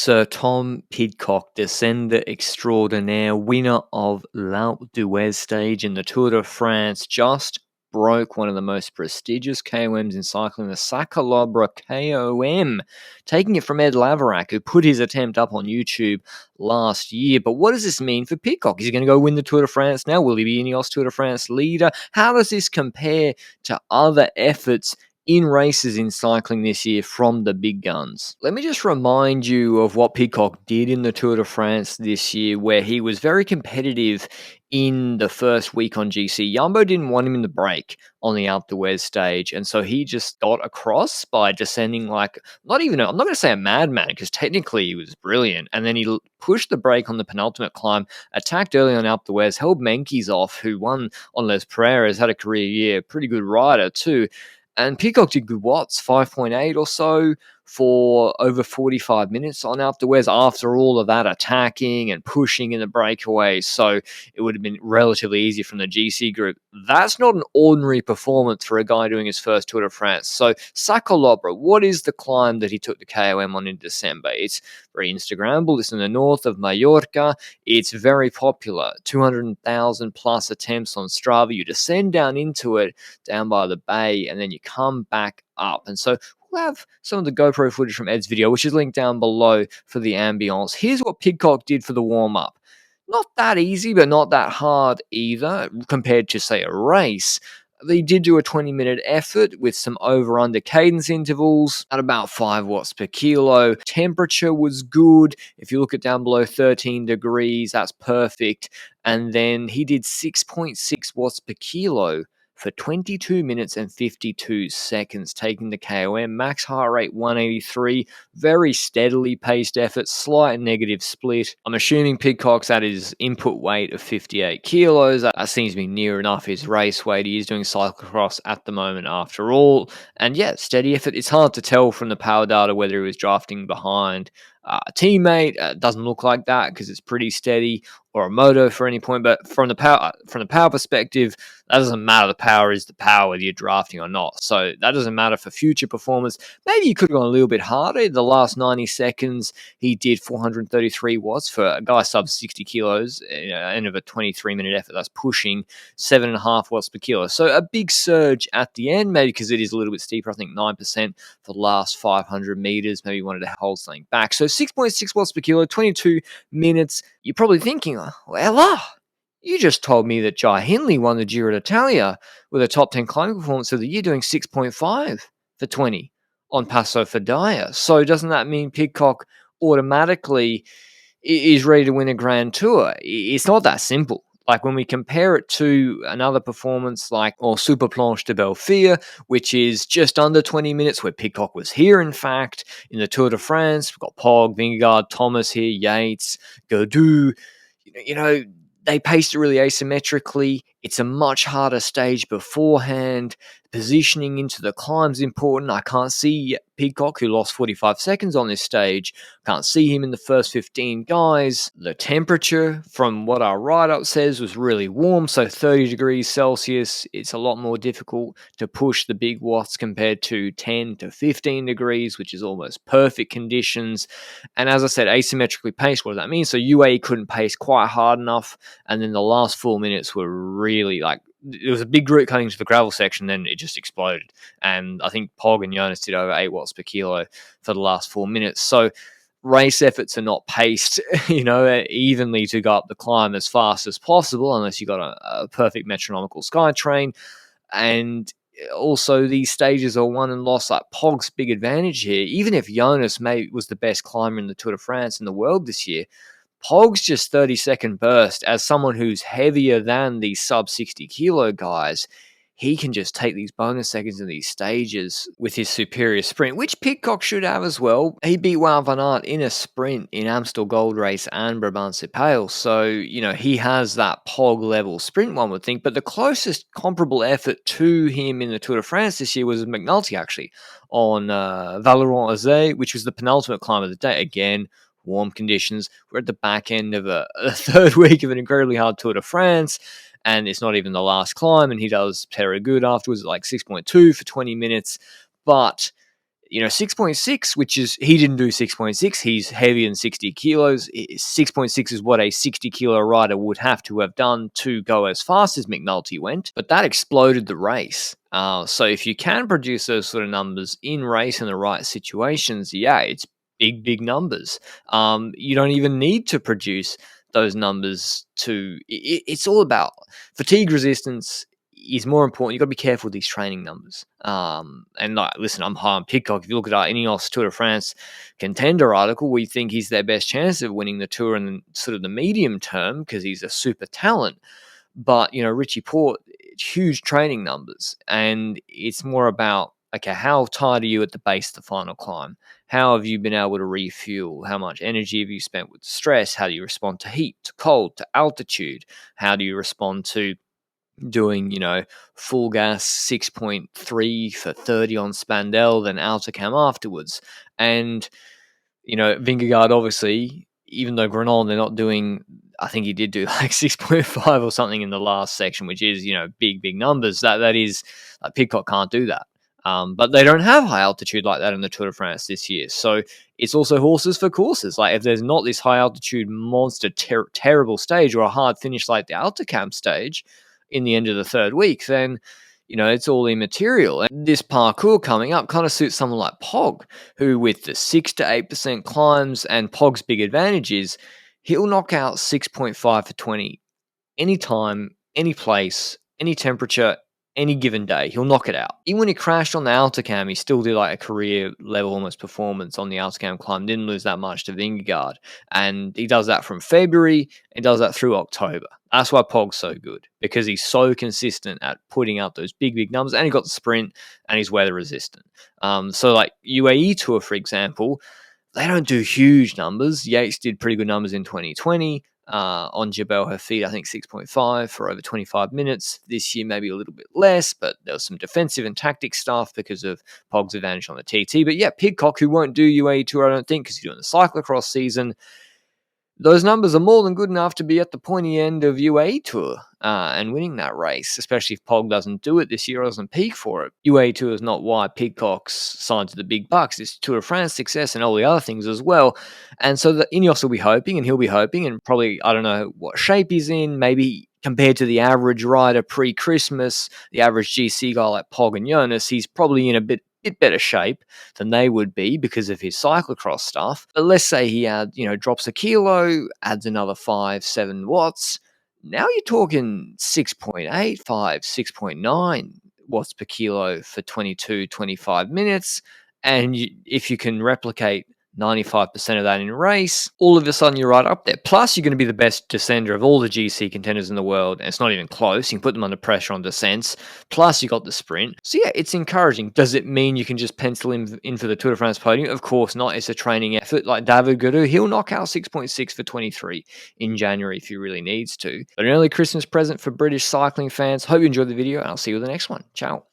Sir Tom Pidcock, descender extraordinaire, winner of L'Alpe d'Huez stage in the Tour de France, just broke one of the most prestigious KOMs in cycling, the Sa Calobra KOM, taking it from Ed Laverack, who put his attempt up on YouTube last year. But what does this mean for Pidcock? Is he going to go win the Tour de France now? Will he be Ineos Tour de France leader? How does this compare to other efforts in races in cycling this year from the big guns? Let me just remind you of what Pidcock did in the Tour de France this year, where he was very competitive in the first week on GC. Jumbo didn't want him in the break on the Alpe d'Huez stage, and so he just got across by descending like, I'm not going to say a madman, because technically he was brilliant, and then he pushed the brake on the penultimate climb, attacked early on Alpe d'Huez, held Menkes off, who won on Les Pereiras, had a career year, pretty good rider too. And Pidcock did good watts, 5.8 or so for over 45 minutes on Alpe d'Huez after all of that attacking and pushing in the breakaways. So it would have been relatively easy from the GC group. That's not an ordinary performance for a guy doing his first Tour de France. So Sa Calobra, what is the climb that he took the KOM on in December? It's very Instagrammable. It's in the north of Mallorca. It's very popular. 200,000 plus attempts on Strava. You descend down into it, down by the bay, and then you come back up. And so we'll have some of the GoPro footage from Ed's video, which is linked down below for the ambience. Here's what Pidcock did for the warm-up. Not that easy, but not that hard either, compared to, say, a race. They did do a 20-minute effort with some over-under cadence intervals at about 5 watts per kilo. Temperature was good. If you look at down below 13 degrees, that's perfect. And then he did 6.6 watts per kilo for 22 minutes and 52 seconds, taking the KOM. Max heart rate 183, very steadily paced effort, slight negative split. I'm assuming Pidcock's at his input weight of 58 kilos. That seems to be near enough his race weight. He is doing cyclocross at the moment after all. And yeah, steady effort. It's hard to tell from the power data whether he was drafting behind a teammate. Doesn't look like that because it's pretty steady, or a moto for any point. But from the power perspective, that doesn't matter. The power is the power, whether you're drafting or not. So that doesn't matter for future performance. Maybe you could have gone a little bit harder. The last 90 seconds, he did 433 watts for a guy sub 60 kilos, end of a 23-minute effort. That's pushing 7.5 watts per kilo. So a big surge at the end, maybe because it is a little bit steeper. I think 9% for the last 500 meters. Maybe you wanted to hold something back. So 6.6 watts per kilo, 22 minutes. You're probably thinking, well, you just told me that Jai Hindley won the Giro d'Italia with a top 10 climbing performance of the year, doing 6.5 for 20 on Passo Fidaya. So doesn't that mean Pidcock automatically is ready to win a Grand Tour? It's not that simple. Like when we compare it to another performance like Super Planche de Belfier, which is just under 20 minutes, where Pidcock was here, in fact, in the Tour de France. We've got Pog, Vingegaard, Thomas here, Yates, Gaudu. They paced it really asymmetrically. It's a much harder stage beforehand. Positioning into the climb's important. I can't see Pidcock, who lost 45 seconds on this stage. Can't see him in the first 15 guys. The temperature, from what our write-up says, was really warm, so 30 degrees Celsius. It's a lot more difficult to push the big watts compared to 10 to 15 degrees, which is almost perfect conditions. And as I said, asymmetrically paced, what does that mean? So UAE couldn't pace quite hard enough, and then the last 4 minutes were really it was a big route cutting to the gravel section, then it just exploded. And I think Pog and Jonas did over 8 watts per kilo for the last 4 minutes. So race efforts are not paced, evenly to go up the climb as fast as possible, unless you got a perfect metronomical SkyTrain. And also, these stages are won and lost. Like Pog's big advantage here, even if Jonas was the best climber in the Tour de France in the world this year, Pog's just 30-second burst. As someone who's heavier than these sub 60 kilo guys, he can just take these bonus seconds in these stages with his superior sprint, which Pidcock should have as well. He beat Wout van Aert in a sprint in Amstel Gold Race and Brabantse Pijl. So, he has that Pog level sprint, one would think. But the closest comparable effort to him in the Tour de France this year was McNulty, actually, on Valerand-Azé, which was the penultimate climb of the day. Again, warm conditions. We're at the back end of a third week of an incredibly hard Tour de France, and it's not even the last climb, and he does Peyregout afterwards at like 6.2 for 20 minutes. But 6.6, which is, he didn't do 6.6. He's heavier than 60 kilos. 6.6 is what a 60-kilo rider would have to have done to go as fast as McNulty went, but that exploded the race. So if you can produce those sort of numbers in race in the right situations, yeah, it's big numbers. You don't even need to produce those numbers to. It's all about fatigue resistance is more important. You've got to be careful with these training numbers. And like, listen, I'm high on Pidcock. If you look at our Ineos Tour de France Contender article, we think he's their best chance of winning the Tour in sort of the medium term because he's a super talent. But, Richie Port, huge training numbers. And it's more about, okay, how tired are you at the base of the final climb? How have you been able to refuel? How much energy have you spent with stress? How do you respond to heat, to cold, to altitude? How do you respond to doing, full gas 6.3 for 30 on Spandell, then Altacam afterwards? And, Vingegaard, obviously, even though Grenoble, they're not doing, I think he did do like 6.5 or something in the last section, which is, big numbers. That is, Pidcock can't do that. But they don't have high altitude like that in the Tour de France this year. So it's also horses for courses. Like, if there's not this high altitude monster terrible stage or a hard finish like the Altacam stage in the end of the third week, then it's all immaterial. And this parcours coming up kind of suits someone like Pog, who, with the 6 to 8% climbs, and Pog's big advantage is he'll knock out 6.5 for 20 anytime, any place, any temperature, any given day. He'll knock it out. Even when he crashed on the Altacam, he still did like a career level almost performance on the Altacam climb. Didn't lose that much to Vingegaard. And he does that from February and does that through October. That's why Pog's so good, because he's so consistent at putting out those big numbers, and he got the sprint, and he's weather resistant. So like UAE Tour, for example, they don't do huge numbers. Yates did pretty good numbers in 2020. On Jebel Hafid, I think 6.5 for over 25 minutes. This year, maybe a little bit less, but there was some defensive and tactic stuff because of Pog's advantage on the TT. But yeah, Pidcock, who won't do UAE Tour, I don't think, because he's doing the cyclocross season. Those numbers are more than good enough to be at the pointy end of UAE Tour and winning that race, especially if Pog doesn't do it this year or doesn't peak for it. UAE Tour is not why Pidcock's signed to the big bucks. It's Tour de France success and all the other things as well. And so the Ineos will be hoping, and he'll be hoping, and probably, I don't know what shape he's in, maybe compared to the average rider pre-Christmas, the average GC guy like Pog and Jonas, he's probably in a bit better shape than they would be because of his cyclocross stuff. But let's say he drops a kilo, adds another 5-7 watts. Now you're talking 6.8, 6.9 watts per kilo for 22-25 minutes. And if you can replicate 95% of that in race, all of a sudden you're right up there. Plus, you're going to be the best descender of all the GC contenders in the world, and it's not even close. You can put them under pressure on descents. Plus, you got the sprint. So yeah, it's encouraging. Does it mean you can just pencil him in for the Tour de France podium? Of course not. It's a training effort. Like David Gaudu, he'll knock out 6.6 for 23 in January if he really needs to. But an early Christmas present for British cycling fans. Hope you enjoyed the video, and I'll see you in the next one. Ciao.